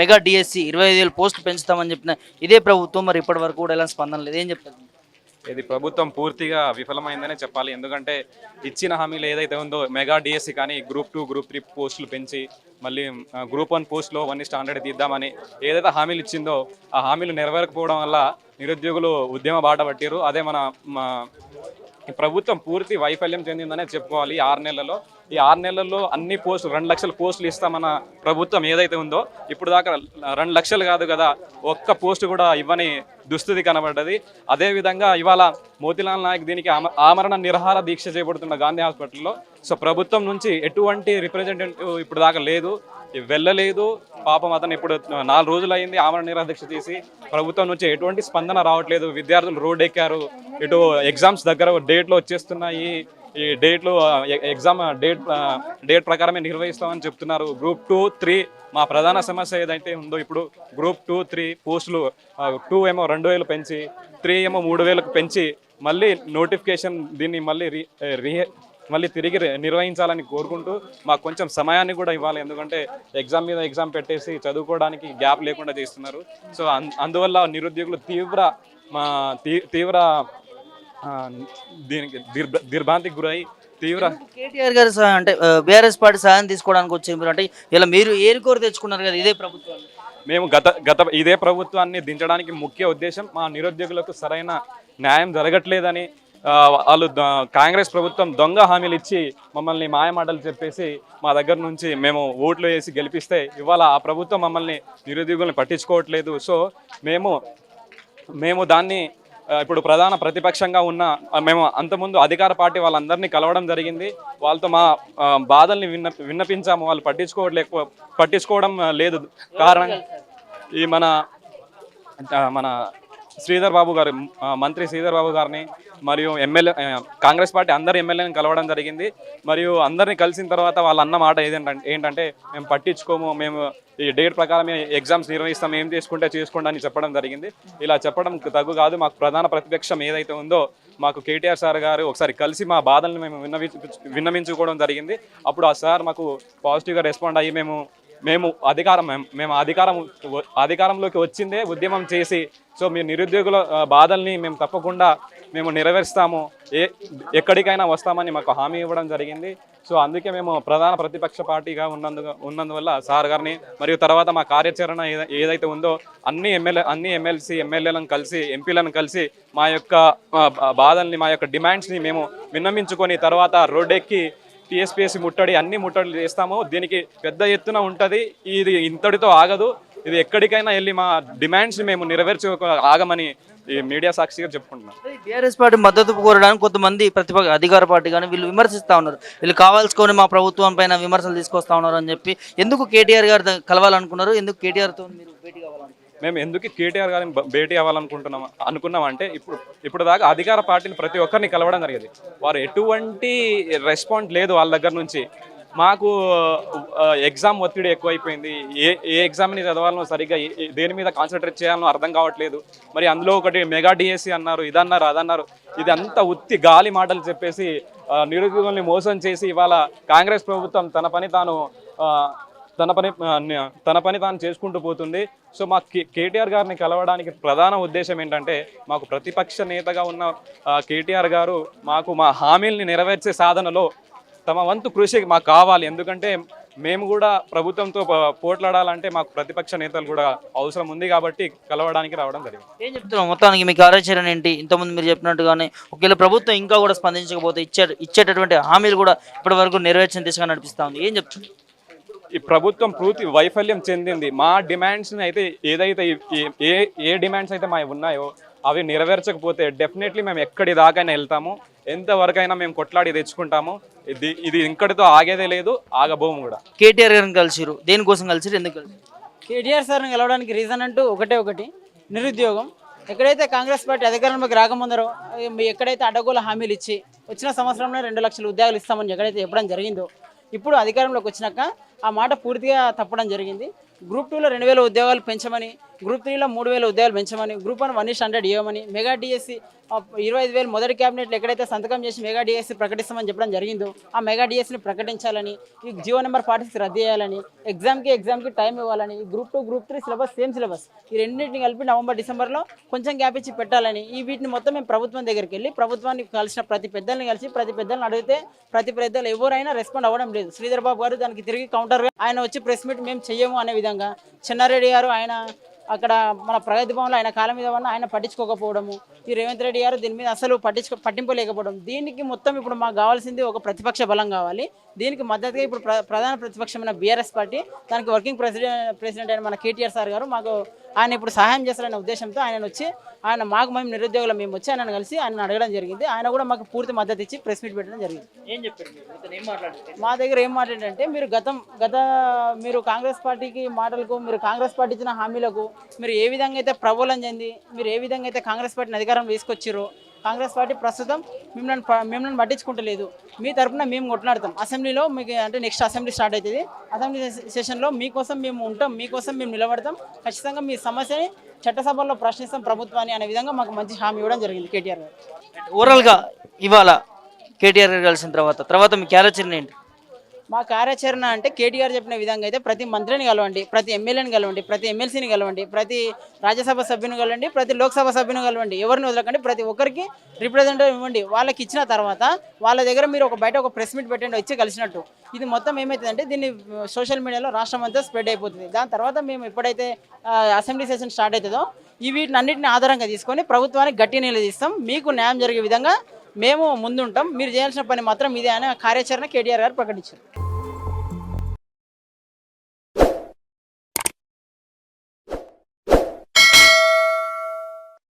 Mega DSC 25,000 పోస్టులు పెంచుతామని చెప్పిన ఇదే ప్రభుత్వం మరి ఇప్పటి వరకు కూడా ఎలాంటి స్పందన లేదు. ఏం చెప్తారు? ఇది ప్రభుత్వం పూర్తిగా విఫలమైందనే చెప్పాలి. ఎందుకంటే ఇచ్చిన హామీలు ఏదైతే ఉందో మెగా డిఎస్సి కానీ గ్రూప్ 2, గ్రూప్ 3 పోస్టులు పెంచి మళ్ళీ గ్రూప్ 1 పోస్టులో 1:100 తీద్దామని ఏదైతే హామీలు ఇచ్చిందో ఆ హామీలు నెరవేరకపోవడం వల్ల నిరుద్యోగులు ఉద్యమ బాట పట్టారు. అదే మన ఈ ప్రభుత్వం పూర్తి వైఫల్యం చెందిందనే చెప్పుకోవాలి. ఈ 6 నెలల్లో అన్ని పోస్టులు 2 లక్షల పోస్టులు ఇస్తామన్న ప్రభుత్వం ఏదైతే ఉందో ఇప్పుడు దాకా 2 లక్షలు కాదు కదా, ఒక్క పోస్టు కూడా ఇవ్వని దుస్థితి కనబడ్డది. అదేవిధంగా ఇవాళ మోతీలాల్ నాయక్ దీనికి ఆమరణ నిరాహార దీక్ష చేపడుతున్న గాంధీ హాస్పిటల్లో. సో ప్రభుత్వం నుంచి ఎటువంటి రిప్రజెంటేటివ్ ఇప్పుడు దాకా లేదు, వెళ్ళలేదు. పాపం అతను ఇప్పుడు 4 రోజులు అయింది ఆమరణ నిరాహార దీక్ష చేసి. ప్రభుత్వం నుంచి ఎటువంటి స్పందన రావట్లేదు. విద్యార్థులు రోడ్ ఎక్కారు. ఇటు ఎగ్జామ్స్ దగ్గర డేట్లు వచ్చేస్తున్నాయి. ఈ డేట్లు ఎగ్జామ్ డేట్ ప్రకారమే నిర్వహిస్తామని చెప్తున్నారు. గ్రూప్ 2, 3 మా ప్రధాన సమస్య ఏదైతే ఉందో ఇప్పుడు గ్రూప్ 2, 3 పోస్టులు 2 ఏమో 2,000 పెంచి 3 ఏమో 3,000కు పెంచి మళ్ళీ నోటిఫికేషన్ దీన్ని మళ్ళీ తిరిగి నిర్వహించాలని కోరుకుంటూ మాకు కొంచెం సమయాన్ని కూడా ఇవ్వాలి. ఎందుకంటే ఎగ్జామ్ మీద ఎగ్జామ్ పెట్టేసి చదువుకోవడానికి గ్యాప్ లేకుండా చేస్తున్నారు. సో అందువల్ల నిరుద్యోగులు తీవ్ర దీనికి దిగ్భ్రాంతికి గురై కేటీఆర్ గారు అంటే బీఆర్ఎస్ పార్టీ సహాయం తీసుకోవడానికి వచ్చి అంటే ఇలా మీరు ఏరుకోరు తెచ్చుకున్నారు కదా ఇదే ప్రభుత్వాన్ని. మేము ఇదే ప్రభుత్వాన్ని దించడానికి ముఖ్య ఉద్దేశం మా నిరుద్యోగులకు సరైన న్యాయం జరగట్లేదని, వాళ్ళు కాంగ్రెస్ ప్రభుత్వం దొంగ హామీలు ఇచ్చి మమ్మల్ని మాయమాటలు చెప్పేసి మా దగ్గర నుంచి మేము ఓట్లు వేసి గెలిపిస్తే ఇవాళ ఆ ప్రభుత్వం మమ్మల్ని నిరుద్యోగులను పట్టించుకోవట్లేదు. సో మేము దాన్ని ఇప్పుడు ప్రధాన ప్రతిపక్షంగా ఉన్న మేము అంతకుముందు అధికార పార్టీ వాళ్ళందరినీ కలవడం జరిగింది. వాళ్ళతో మా బాధల్ని విన్నపించాము. వాళ్ళు పట్టించుకోవడం లేదు. కారణం ఈ మన శ్రీధర్ బాబు గారు, మంత్రి శ్రీధర్ బాబు గారిని మరియు ఎమ్మెల్యే కాంగ్రెస్ పార్టీ అందరు ఎమ్మెల్యేని కలవడం జరిగింది. మరియు అందరినీ కలిసిన తర్వాత వాళ్ళు అన్న మాట ఏంటంటే మేము పట్టించుకోము, మేము ఈ డేట్ ప్రకారం ఎగ్జామ్స్ నిర్వహిస్తాం, ఏం చేసుకుంటే చేసుకోండి అని చెప్పడం జరిగింది. ఇలా చెప్పడం తగ్గు కాదు. మాకు ప్రధాన ప్రతిపక్షం ఏదైతే ఉందో మాకు కేటీఆర్ సార్ గారు ఒకసారి కలిసి మా బాధల్ని మేము విన్నవించుకోవడం జరిగింది. అప్పుడు ఆ సార్ మాకు పాజిటివ్గా రెస్పాండ్ అయ్యి మేము అధికారంలోకి వచ్చిందే ఉద్యమం చేసి, సో మీ నిరుద్యోగుల బాధల్ని మేము తప్పకుండా నెరవేరుస్తాము, ఎక్కడికైనా వస్తామని మాకు హామీ ఇవ్వడం జరిగింది. సో అందుకే మేము ప్రధాన ప్రతిపక్ష పార్టీగా ఉన్నందువల్ల సార్ గారిని మరియు తర్వాత మా కార్యాచరణ ఏదైతే ఉందో అన్ని ఎమ్మెల్యేలను కలిసి ఎంపీలను కలిసి మా యొక్క బాధల్ని, మా యొక్క డిమాండ్స్ని మేము విన్నవించుకొని తర్వాత రోడ్డెక్కి టీఎస్పీఎస్సీ అన్ని ముట్టడి చేస్తాము. దీనికి పెద్ద ఎత్తున ఉంటుంది. ఇది ఇంతటితో ఆగదు. ఇది ఎక్కడికైనా వెళ్ళి మా డిమాండ్స్ని మేము ఆగమని ఈ మీడియా సాక్షిగా చెప్పుకుంటున్నాం. బీఆర్ఎస్ పార్టీ మద్దతు కోరడానికి కొంతమంది ప్రతిపక్ష అధికార పార్టీ కానీ వీళ్ళు విమర్శిస్తూ ఉన్నారు. వీళ్ళు కావాల్సుకొని మా ప్రభుత్వం పైన విమర్శలు తీసుకొస్తా ఉన్నారు అని చెప్పి. ఎందుకు కేటీఆర్ గారు కలవాలనుకున్నారు? ఎందుకు కేటీఆర్తో మీరు భేటీ కావాలనుకున్నారు? మేము ఎందుకు కేటీఆర్ గారిని భేటీ అనుకున్నామంటే ఇప్పుడు దాకా అధికార పార్టీని ప్రతి ఒక్కరిని కలవడం జరిగేది. వారు ఎటువంటి రెస్పాన్స్ లేదు వాళ్ళ దగ్గర నుంచి. మాకు ఎగ్జామ్ ఒత్తిడి ఎక్కువైపోయింది. ఏ ఎగ్జామ్ని చదవాలనో సరిగ్గా దేని మీద కాన్సన్ట్రేట్ చేయాలనో అర్థం కావట్లేదు. మరి అందులో ఒకటి మెగా డిఎస్సి అన్నారు, ఇదన్నారు, అదన్నారు. ఇది అంతా ఉత్తి గాలి మాటలు చెప్పేసి నిరుద్యోగుల్ని మోసం చేసి ఇవాళ కాంగ్రెస్ ప్రభుత్వం తన పని తాను చేసుకుంటూ పోతుంది. సో మా కేటీఆర్ గారిని కలవడానికి ప్రధాన ఉద్దేశం ఏంటంటే మాకు ప్రతిపక్ష నేతగా ఉన్న కేటీఆర్ గారు మా హామీల్ని నెరవేర్చే సాధనలో తమ వంతు కృషి మాకు కావాలి. ఎందుకంటే మేము కూడా ప్రభుత్వంతో పోట్లాడాలంటే మాకు ప్రతిపక్ష నేతలు కూడా అవసరం ఉంది కాబట్టి కలవడానికి రావడం జరిగింది. ఏం చెప్తున్నాం మొత్తానికి మీ కార్యాచరణ ఏంటి? ఇంతకుముందు మీరు చెప్పినట్టుగానే ఒకవేళ ప్రభుత్వం ఇంకా కూడా స్పందించకపోతే ఇచ్చేటటువంటి హామీలు కూడా ఇప్పటి వరకు నెరవేర్చిన దిశగా నడిపిస్తూ ఉంది. ఏం చెప్తున్నారు? ఈ ప్రభుత్వం పూర్తి వైఫల్యం చెందింది. మా డిమాండ్స్ని అయితే ఏదైతే ఏ డిమాండ్స్ అయితే మా ఉన్నాయో అవి నెరవేర్చకపోతే డెఫినెట్లీ మేము ఎక్కడి దాకైనా వెళ్తాము, ఎంతవరకైనా మేము కొట్లాడి తెచ్చుకుంటాము. ఇది ఇంకటితో ఆగేదే లేదు, ఆగబోము కూడా. కేటీఆర్ గారిని కలిసిరు, దేనికోసం కలిసిరు, ఎందుకు కలిసిరు? కేటీఆర్ సార్ని కలవడానికి రీజన్ అంటూ ఒకటి నిరుద్యోగం. ఎక్కడైతే కాంగ్రెస్ పార్టీ అధికారంలోకి రాకముందరో ఎక్కడైతే అడ్డగోలు హామీలు ఇచ్చి వచ్చిన సంవత్సరంలో 2 లక్షల ఉద్యోగాలు ఇస్తామని ఎక్కడైతే చెప్పడం జరిగిందో ఇప్పుడు అధికారంలోకి వచ్చినాక ఆ మాట పూర్తిగా తప్పడం జరిగింది. గ్రూప్ 2లో 2,000 ఉద్యోగాలు పెంచమని గ్రూప్ 3లో 3,000 ఉద్యోగాలు పెంచమని, గ్రూప్ 1 ఇవ్వమని, మెగా డిఎస్సి 25,000 మొదటి క్యాబినెట్లో ఎక్కడైతే సంతకం చేసి మెగా డిఎస్సి ప్రకటిస్తామని చెప్పడం జరిగిందో ఆ మెగా డిఎస్సిని ప్రకటించాలని, ఈ జియో నెంబర్ 46 రద్దు చేయాలని, ఎగ్జామ్కి టైం ఇవ్వాలని, group 2 group 3 syllabus same syllabus ఈ రెండింటిని కలిపి నవంబర్ డిసెంబర్లో కొంచెం గ్యాప్ ఇచ్చి పెట్టాలని, వీటిని మొత్తం మేము ప్రభుత్వం దగ్గరికి వెళ్ళి ప్రభుత్వాన్ని కలిసిన ప్రతి పెద్దల్ని అడిగితే ప్రతి పెద్దలు ఎవరైనా రెస్పాండ్ అవ్వడం లేదు. శ్రీధర్ బాబు గారు దానికి తిరిగి కౌంటర్గా ఆయన వచ్చి ప్రెస్ మీట్ మేము చెయ్యము అనే విధంగా, చెన్నారెడ్డి గారు ఆయన అక్కడ మన ప్రగతి భవన్లో ఆయన కాలం మీద ఉన్న ఆయన పట్టించుకోకపోవడము, ఈ రేవంత్ రెడ్డి గారు దీని మీద అసలు పట్టింపులేకపోవడం, దీనికి మొత్తం ఇప్పుడు మాకు కావాల్సింది ఒక ప్రతిపక్ష బలం కావాలి. దీనికి మద్దతుగా ఇప్పుడు ప్రధాన ప్రతిపక్షమైన బీఆర్ఎస్ పార్టీ, దానికి వర్కింగ్ ప్రెసిడెంట్ అయిన మన కేటీఆర్ సార్ గారు మాకు ఆయన ఇప్పుడు సహాయం చేస్తారనే ఉద్దేశంతో ఆయన వచ్చి మేము నిరుద్యోగులు మేము వచ్చి ఆయనను కలిసి ఆయన అడగడం జరిగింది. ఆయన కూడా మాకు పూర్తి మద్దతు ఇచ్చి ప్రెస్ మీట్ పెట్టడం జరిగింది. ఏం చెప్పారు ఏం మాట్లాడారు? మా దగ్గర ఏం మాట్లాడంటే మీరు కాంగ్రెస్ పార్టీకి మాటలకు, మీరు కాంగ్రెస్ పార్టీ ఇచ్చిన హామీలకు మీరు ఏ విధంగా అయితే ప్రబోలం చెంది మీరు ఏ విధంగా అయితే కాంగ్రెస్ పార్టీని అధికారం తీసుకొచ్చారో, కాంగ్రెస్ పార్టీ ప్రస్తుతం మిమ్మల్ని పట్టించుకుంటలేదు. మీ తరఫున మేము కొట్లాడతాం అసెంబ్లీలో. మీకు అంటే నెక్స్ట్ అసెంబ్లీ స్టార్ట్ అవుతుంది. అసెంబ్లీ సెషన్లో మీకోసం మేము ఉంటాం, మీకోసం మేము నిలబడతాం, ఖచ్చితంగా మీ సమస్యని చట్టసభల్లో ప్రశ్నిస్తాం ప్రభుత్వాన్ని అనే విధంగా మాకు మంచి హామీ ఇవ్వడం జరిగింది కేటీఆర్ గారు. ఓవరాల్గా ఇవాళ కేటీఆర్ గారు కలిసిన తర్వాత మీ కార్యాచరణ ఏంటి? మా కార్యాచరణ అంటే కేటీఆర్ చెప్పిన విధంగా అయితే ప్రతి మంత్రిని కలవండి, ప్రతి ఎమ్మెల్యేని కలవండి, ప్రతి ఎమ్మెల్సీని కలవండి, ప్రతి రాజ్యసభ సభ్యుని కలవండి, ప్రతి లోక్సభ సభ్యుని కలవండి, ఎవరిని వదలకండి, ప్రతి ఒక్కరికి రిప్రజెంటేటివ్ ఇవ్వండి. వాళ్ళకి ఇచ్చిన తర్వాత వాళ్ళ దగ్గర మీరు బయట ఒక ప్రెస్ మీట్ పెట్టండి వచ్చి కలిసినట్టు. ఇది మొత్తం ఏమవుతుందంటే దీన్ని సోషల్ మీడియాలో రాష్ట్రం అంతా స్ప్రెడ్ అయిపోతుంది. దాని తర్వాత మేము ఎప్పుడైతే అసెంబ్లీ సెషన్ స్టార్ట్ అవుతుందో వీటిని ఆధారంగా తీసుకొని ప్రభుత్వానికి గట్టి నిలదీస్తాం. మీకు న్యాయం జరిగే విధంగా మేము ముందుంటాం. మీరు చేయాల్సిన పని మాత్రం ఇదే అనే కార్యాచరణ కేటీఆర్ గారు ప్రకటించారు.